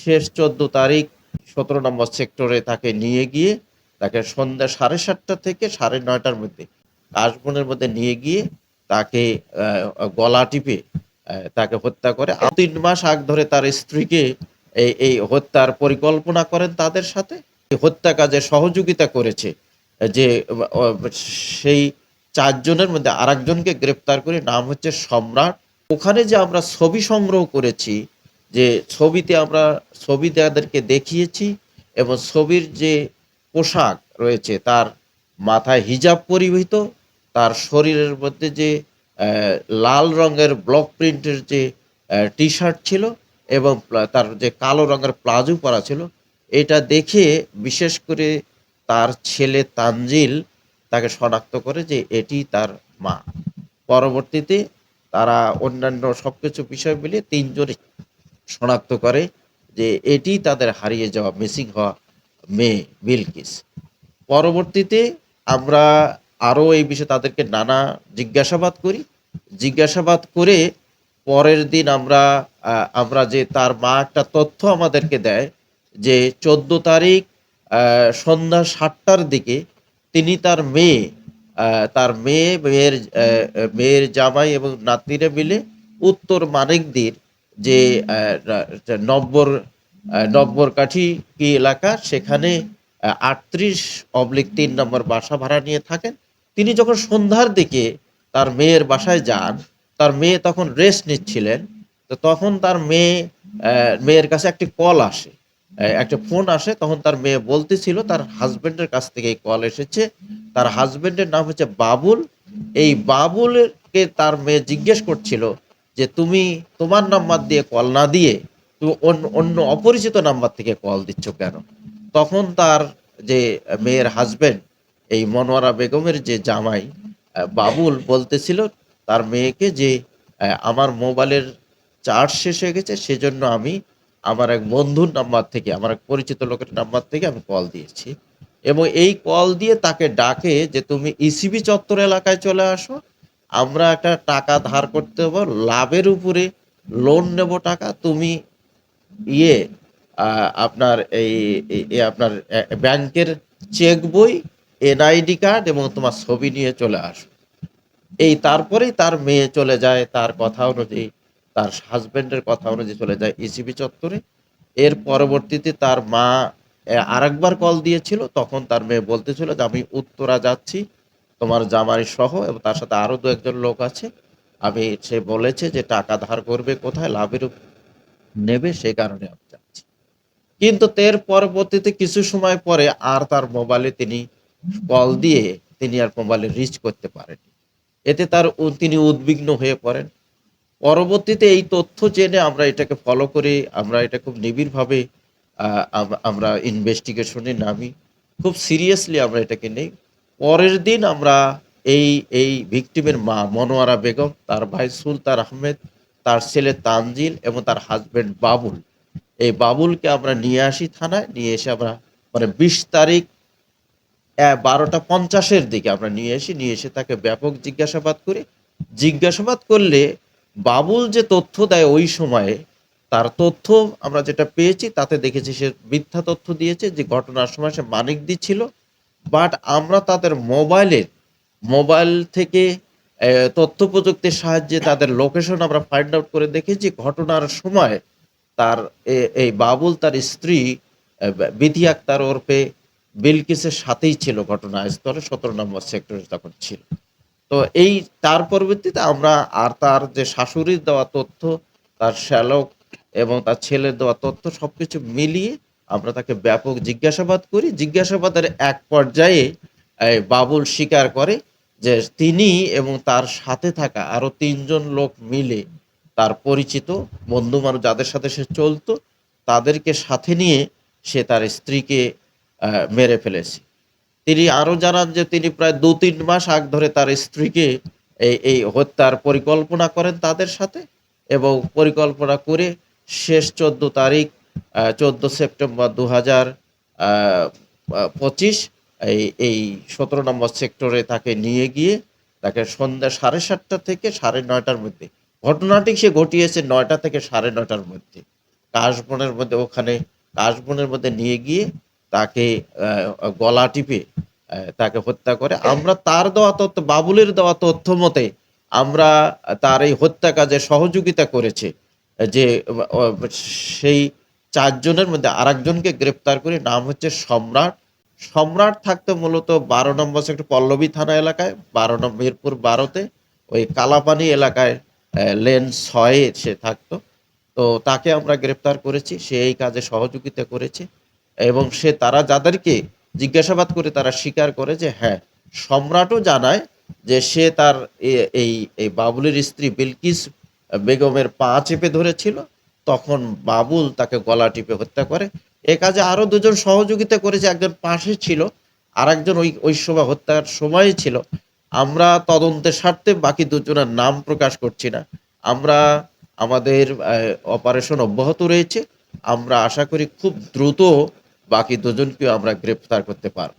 শেষ 14 তারিখ 17 নম্বর সেক্টরে তাকে নিয়ে গিয়ে তাকে সন্ধ্যা 7:30 থেকে 9:30টার মধ্যে কাশবনের মধ্যে নিয়ে গিয়ে তাকে গলা টিপে তাকে হত্যা করে। 3 মাস আগ ধরে তার স্ত্রীকে এই হত্যার পরিকল্পনা করেন তাদের সাথে। হত্যা কাজে সহযোগিতা করেছে যে সেই 4 জনের মধ্যে আরেকজনকে গ্রেপ্তার করে, নাম হচ্ছে সম্রাট। ওখানে যে আমরা ছবি সংগ্রহ করেছি, যে ছবিতে আমরা ছবি তাদেরকে দেখিয়েছি এবং ছবির যে পোশাক রয়েছে, তার মাথায় হিজাব পরিহিত, তার শরীরের মধ্যে যে লাল রঙের ব্লক প্রিন্টের যে টি শার্ট ছিল এবং তার যে কালো রঙের প্লাজো পরা ছিল, এটা দেখে বিশেষ করে তার ছেলে তানজিল তাকে শনাক্ত করে যে এটি তার মা। পরবর্তীতে তারা অন্যান্য সবকিছু বিষয় মিলিয়ে 3 জনই শনাক্ত করে যে এটি তাদের হারিয়ে যাওয়া মিসিং হওয়া মেয়ে বিলকিস। পরবর্তীতে আমরা আরও এই বিষয়ে তাদেরকে নানা জিজ্ঞাসাবাদ করি। জিজ্ঞাসাবাদ করে পরের দিন আমরা যে তার মা একটা তথ্য আমাদেরকে দেয় যে 14 তারিখ সন্ধ্যা 7টার দিকে তিনি মেয়ের জামাই এবং নাতনিরে মিলে উত্তর মানিকদির যে নব্বরকাঠি কি এলাকা, সেখানে 38/3 নম্বর বাসা ভাড়া নিয়ে থাকেন। তিনি যখন সন্ধ্যার দিকে তার মেয়ের বাসায় যান, তার মেয়ে তখন রেস্ট নিচ্ছিলেন। তো তখন তার মেয়ের কাছে একটি কল আসে, একটা ফোন আসে। তখন তার মেয়ে বলতেছিল তার হাজবেন্ডের কাছ থেকে এই কল এসেছে। তার হাজবেন্ডের নাম হচ্ছে বাবুল। এই বাবুলকে তার মেয়ে জিজ্ঞেস করছিল যে তুমি তোমার নাম্বার দিয়ে কল না দিয়ে তুমি অন্য অপরিচিত নাম্বার থেকে কল দিচ্ছ কেন? তখন তার যে মেয়ের হাজবেন্ড, এই মনোয়ারা বেগমের যে জামাই বাবুল, বলতেছিল তার মেয়েকে যে আমার মোবাইলের চার্জ শেষ হয়ে গেছে, সেজন্য আমি আমার এক বন্ধুর নাম্বার থেকে, আমার এক পরিচিত লোকের নাম্বার থেকে আমি কল দিয়েছি। এবং এই কল দিয়ে তাকে ডাকে যে তুমি ইসিবি চত্বর এলাকায় চলে আসো, আমরা একটা টাকা ধার করতে হবো, লাভের উপরে লোন নেব টাকা, তুমি ইয়ে আপনার আপনার ব্যাংকের চেক বই, এনআইডি কার্ড এবং তোমার ছবি নিয়ে চলে আসো। তারপরেই তার মেয়ে চলে যায় তার কথা অনুযায়ী, তার হাজবেন্ডের কথা অনুযায়ী চলে যায় ইসিবি চত্বরে। এর পরবর্তীতে তার মা আরেকবার কল দিয়েছিল। তখন তার মেয়ে বলতেছিল যে আমি উত্তরা যাচ্ছি তোমার জামাই সহ, এবং তার সাথে আরো 2-1 জন লোক আছে। সে বলেছে যে টাকা ধার করবে কোথায়, লাভের উপর নেবে, সে কারণে আমি যাচ্ছি। কিন্তু এর পরবর্তীতে কিছু সময় পরে আর তার মোবাইলে তিনি কল দিয়ে তিনি আর মোবাইলে রিচ করতে পারেননি। এতে তিনি উদ্বিগ্ন হয়ে পড়েন। পরবর্তীতে এই তথ্য জেনে আমরা এটাকে ফলো করে আমরা এটা খুব নিবিড়ভাবে আমরা ইনভেস্টিগেশনে নামি, খুব সিরিয়াসলি আমরা এটাকে নেই। পরের দিন আমরা এই ভিকটিমের মা মনোয়ারা বেগম, তার ভাই সুলতান আহমেদ, তার ছেলে তানজিল এবং তার হাজবেন্ড বাবুল, এই বাবুলকে আমরা নিয়ে আসি থানায়। নিয়ে এসে আমরা মানে 20 তারিখ 12:50-এর দিকে আমরা নিয়ে এসে তাকে ব্যাপক জিজ্ঞাসাবাদ করি। জিজ্ঞাসাবাদ করলে বাবুল যে তথ্য দেয় ওই সময়ে, তার তথ্য আমরা যেটা পেয়েছি তাতে দেখেছি সে মিথ্যা তথ্য দিয়েছে, যে ঘটনার সময় সে মানিকদি ছিল। বাট আমরা তাদের মোবাইল থেকে তথ্য প্রযুক্তির সাহায্যে তাদের লোকেশন আমরা ফাইন্ড আউট করে দেখেছি ঘটনার সময় তার এই বাবুল তার স্ত্রী বিথি আক্তার ওরফে বিলকিসের সাথেই ছিল ঘটনাস্থলে, 17 নম্বর সেক্টরে তখন ছিল। তো তার পরবর্তীতে আমরা আর তার যে শাশুড়ির দেওয়া তথ্য, তার শ্যালক এবং তার ছেলের দেওয়া তথ্য সবকিছু মিলিয়ে আমরা তাকে ব্যাপক জিজ্ঞাসাবাদ করি। জিজ্ঞাসাবাদের এক পর্যায়ে বাবুল স্বীকার করে যে তিনি এবং তার সাথে থাকা আরো 3 জন লোক মিলে, তার পরিচিত বন্ধু মানুষ যাদের সাথে সে চলতো, তাদেরকে সাথে নিয়ে সে তার স্ত্রীকে মেরে ফেলেছে। তিনি আরো জানান যে তিনি প্রায় 2-3 মাস আগ ধরে তার স্ত্রীকে এই হত্যার পরিকল্পনা করেন তাদের সাথে, এবং পরিকল্পনা করে শেষ 14 তারিখ 14 সেপ্টেম্বর 2025 এই 17 নম্বর সেক্টরে তাকে নিয়ে গিয়ে তাকে সন্ধ্যা 7:30 থেকে 9:30টার মধ্যে, ঘটনাটি সে ঘটিয়েছে 9টা থেকে 9:30টার মধ্যে, কাশবনের মধ্যে, ওখানে কাশবনের মধ্যে নিয়ে গিয়ে তাকে গলা টিপে তাকে হত্যা করে। আমরা তার দেওয়া তথ্য, বাবুলের দেওয়া তথ্য মতে আমরা তার এই হত্যা কাজে সহযোগিতা করেছে যে সেই ৪ জনের মধ্যে আরেকজনকে গ্রেপ্তার করি, নাম হচ্ছে সম্রাট। সম্রাট থাকতো মূলত ১২ নম্বর সেক্টর পল্লবী থানা এলাকায়, ১২ নম্বর মিরপুর ১২-তে ওই কালাপানি এলাকায় লেন ৬-এ সে থাকতো। তো তাকে আমরা গ্রেপ্তার করেছি, সে এই কাজে সহযোগিতা করেছে এবং সে তারা যাদেরকে জিজ্ঞাসাবাদ করে তারা স্বীকার করে যে হ্যাঁ, সম্রাটও জানায় যে সে তার এই এই বাবুলের স্ত্রী বিলকিস বেগমের পা চেপে ধরেছিল, তখন বাবুল তাকে গলা টিপে হত্যা করে। এ কাজে আরো দুজন সহযোগিতা করেছে, একজন পাশে ছিল, আর একজন ওই সময় হত্যার সময় ছিল। আমরা তদন্তের স্বার্থে বাকি দুজনের নাম প্রকাশ করছি না। আমরা আমাদের অপারেশন অব্যাহত রয়েছে। আমরা আশা করি খুব দ্রুত বাকি দুজনকেও আমরা গ্রেপ্তার করতে পারব।